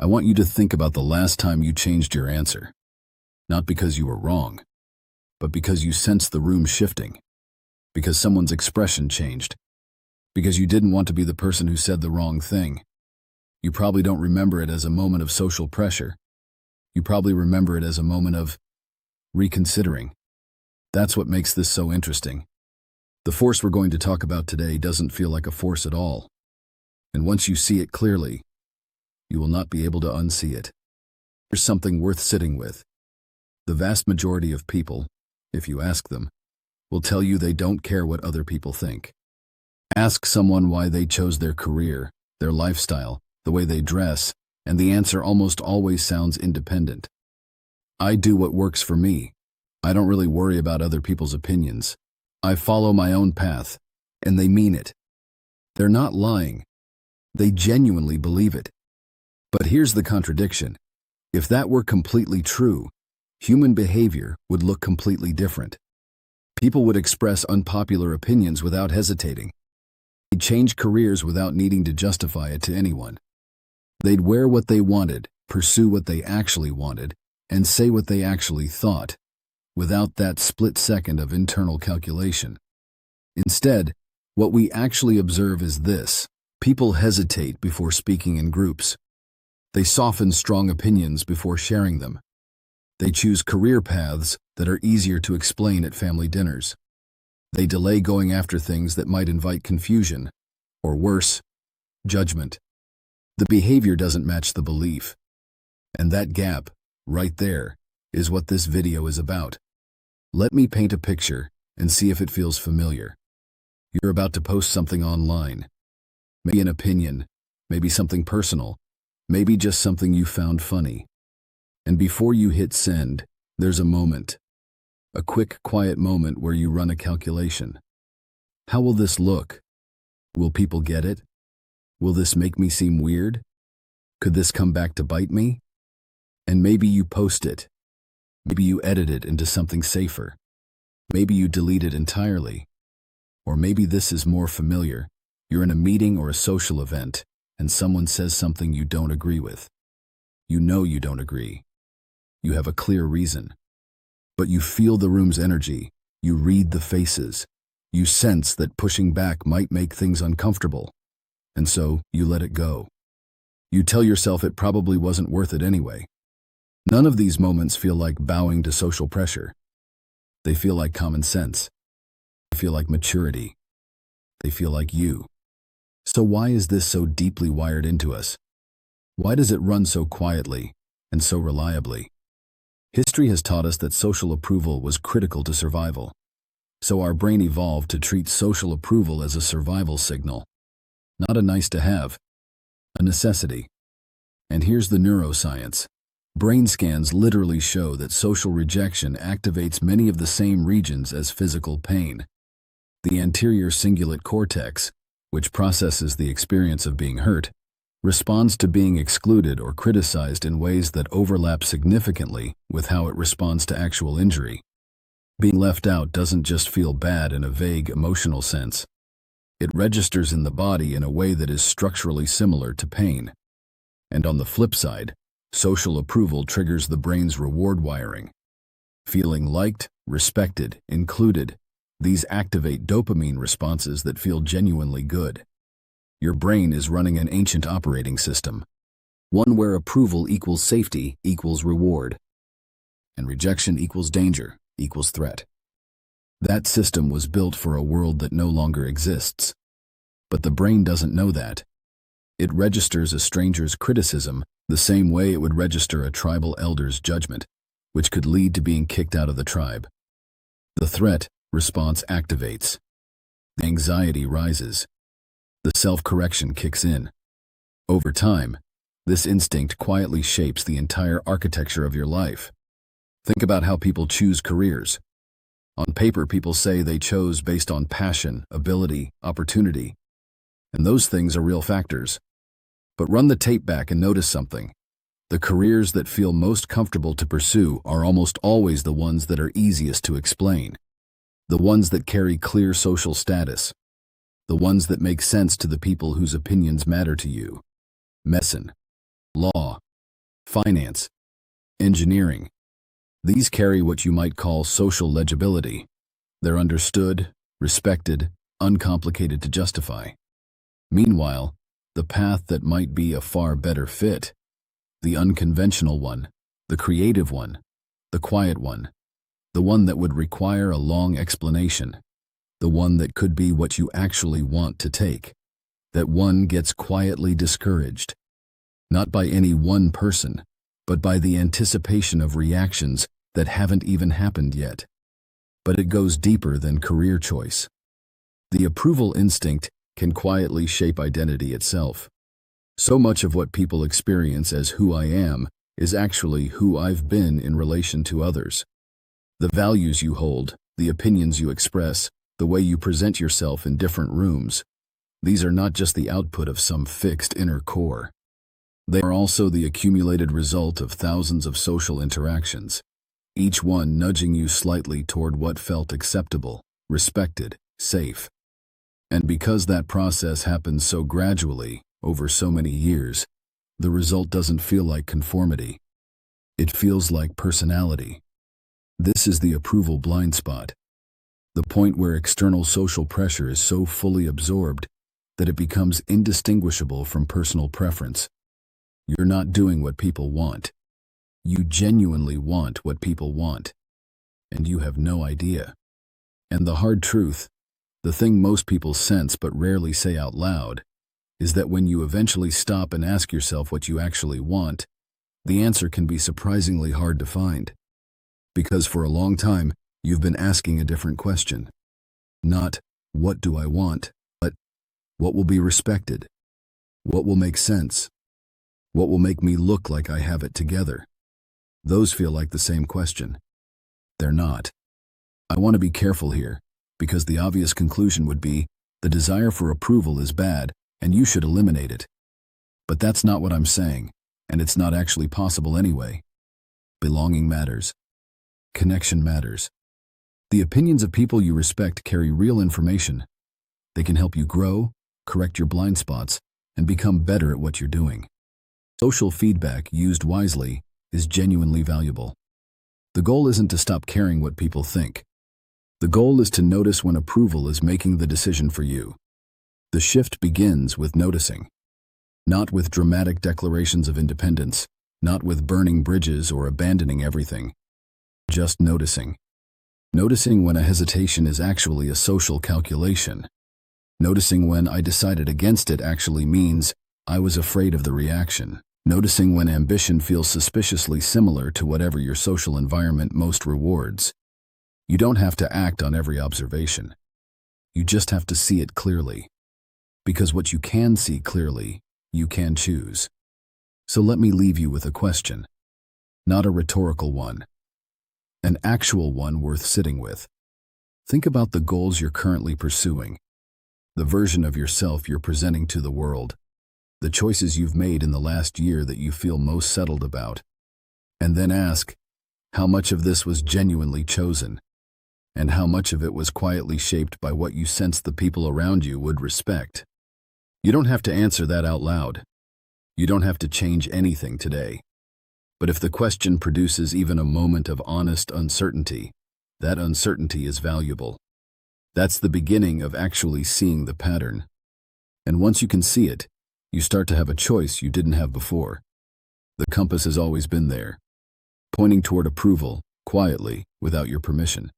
I want you to think about the last time you changed your answer. Not because you were wrong, but because you sensed the room shifting, because someone's expression changed, because you didn't want to be the person who said the wrong thing. You probably don't remember it as a moment of social pressure. You probably remember it as a moment of reconsidering. That's what makes this so interesting. The force we're going to talk about today doesn't feel like a force at all. And once you see it clearly, you will not be able to unsee it. Here's something worth sitting with. The vast majority of people, if you ask them, will tell you they don't care what other people think. Ask someone why they chose their career, their lifestyle, the way they dress, and the answer almost always sounds independent. I do what works for me. I don't really worry about other people's opinions. I follow my own path, and they mean it. They're not lying. They genuinely believe it. But here's the contradiction. If that were completely true, human behavior would look completely different. People would express unpopular opinions without hesitating. They'd change careers without needing to justify it to anyone. They'd wear what they wanted, pursue what they actually wanted, and say what they actually thought, without that split second of internal calculation. Instead, what we actually observe is this. People hesitate before speaking in groups. They soften strong opinions before sharing them. They choose career paths that are easier to explain at family dinners. They delay going after things that might invite confusion, or worse, judgment. The behavior doesn't match the belief. And that gap, right there, is what this video is about. Let me paint a picture and see if it feels familiar. You're about to post something online. Maybe an opinion, maybe something personal, maybe just something you found funny. And before you hit send, there's a moment. A quick, quiet moment where you run a calculation. How will this look? Will people get it? Will this make me seem weird? Could this come back to bite me? And maybe you post it. Maybe you edit it into something safer. Maybe you delete it entirely. Or maybe this is more familiar. You're in a meeting or a social event, and someone says something you don't agree with. You know you don't agree. You have a clear reason. But you feel the room's energy. You read the faces. You sense that pushing back might make things uncomfortable. And so you let it go. You tell yourself it probably wasn't worth it anyway. None of these moments feel like bowing to social pressure. They feel like common sense. They feel like maturity. They feel like you. So why is this so deeply wired into us? Why does it run so quietly and so reliably? History has taught us that social approval was critical to survival. So our brain evolved to treat social approval as a survival signal. Not a nice to have, a necessity. And here's the neuroscience. Brain scans literally show that social rejection activates many of the same regions as physical pain. The anterior cingulate cortex, which processes the experience of being hurt, responds to being excluded or criticized in ways that overlap significantly with how it responds to actual injury. Being left out doesn't just feel bad in a vague emotional sense. It registers in the body in a way that is structurally similar to pain. And on the flip side, social approval triggers the brain's reward wiring. Feeling liked, respected, included, these activate dopamine responses that feel genuinely good. Your brain is running an ancient operating system, one where approval equals safety equals reward, and rejection equals danger equals threat. That system was built for a world that no longer exists. But the brain doesn't know that. It registers a stranger's criticism the same way it would register a tribal elder's judgment, which could lead to being kicked out of the tribe. The threat response activates. The anxiety rises. The self-correction kicks in. Over time, this instinct quietly shapes the entire architecture of your life. Think about how people choose careers. On paper, people say they chose based on passion, ability, opportunity. And those things are real factors. But run the tape back and notice something. The careers that feel most comfortable to pursue are almost always the ones that are easiest to explain. The ones that carry clear social status. The ones that make sense to the people whose opinions matter to you. Medicine, law, finance, engineering. These carry what you might call social legibility. They're understood, respected, uncomplicated to justify. Meanwhile, the path that might be a far better fit, the unconventional one, the creative one, the quiet one, the one that would require a long explanation, the one that could be what you actually want to take, that one gets quietly discouraged, not by any one person, but by the anticipation of reactions that haven't even happened yet. But it goes deeper than career choice. The approval instinct can quietly shape identity itself. So much of what people experience as who I am is actually who I've been in relation to others. The values you hold, the opinions you express, the way you present yourself in different rooms, these are not just the output of some fixed inner core. They are also the accumulated result of thousands of social interactions, each one nudging you slightly toward what felt acceptable, respected, safe. And because that process happens so gradually, over so many years, the result doesn't feel like conformity. It feels like personality. This is the approval blind spot. The point where external social pressure is so fully absorbed that it becomes indistinguishable from personal preference. You're not doing what people want. You genuinely want what people want. And you have no idea. And the hard truth, the thing most people sense but rarely say out loud, is that when you eventually stop and ask yourself what you actually want, the answer can be surprisingly hard to find. Because for a long time, you've been asking a different question. Not, what do I want, but what will be respected? What will make sense? What will make me look like I have it together? Those feel like the same question. They're not. I want to be careful here, because the obvious conclusion would be, the desire for approval is bad, and you should eliminate it. But that's not what I'm saying, and it's not actually possible anyway. Belonging matters. Connection matters. The opinions of people you respect carry real information. They can help you grow, correct your blind spots, and become better at what you're doing. Social feedback, used wisely, is genuinely valuable. The goal isn't to stop caring what people think. The goal is to notice when approval is making the decision for you. The shift begins with noticing. Not with dramatic declarations of independence, not with burning bridges or abandoning everything. Just noticing. Noticing when a hesitation is actually a social calculation. Noticing when I decided against it actually means I was afraid of the reaction. Noticing when ambition feels suspiciously similar to whatever your social environment most rewards. You don't have to act on every observation. You just have to see it clearly. Because what you can see clearly, you can choose. So let me leave you with a question. Not a rhetorical one. An actual one worth sitting with. Think about the goals you're currently pursuing. The version of yourself you're presenting to the world. The choices you've made in the last year that you feel most settled about. And then ask, how much of this was genuinely chosen? And how much of it was quietly shaped by what you sensed the people around you would respect? You don't have to answer that out loud. You don't have to change anything today. But if the question produces even a moment of honest uncertainty, that uncertainty is valuable. That's the beginning of actually seeing the pattern. And once you can see it, you start to have a choice you didn't have before. The compass has always been there, pointing toward approval, quietly, without your permission.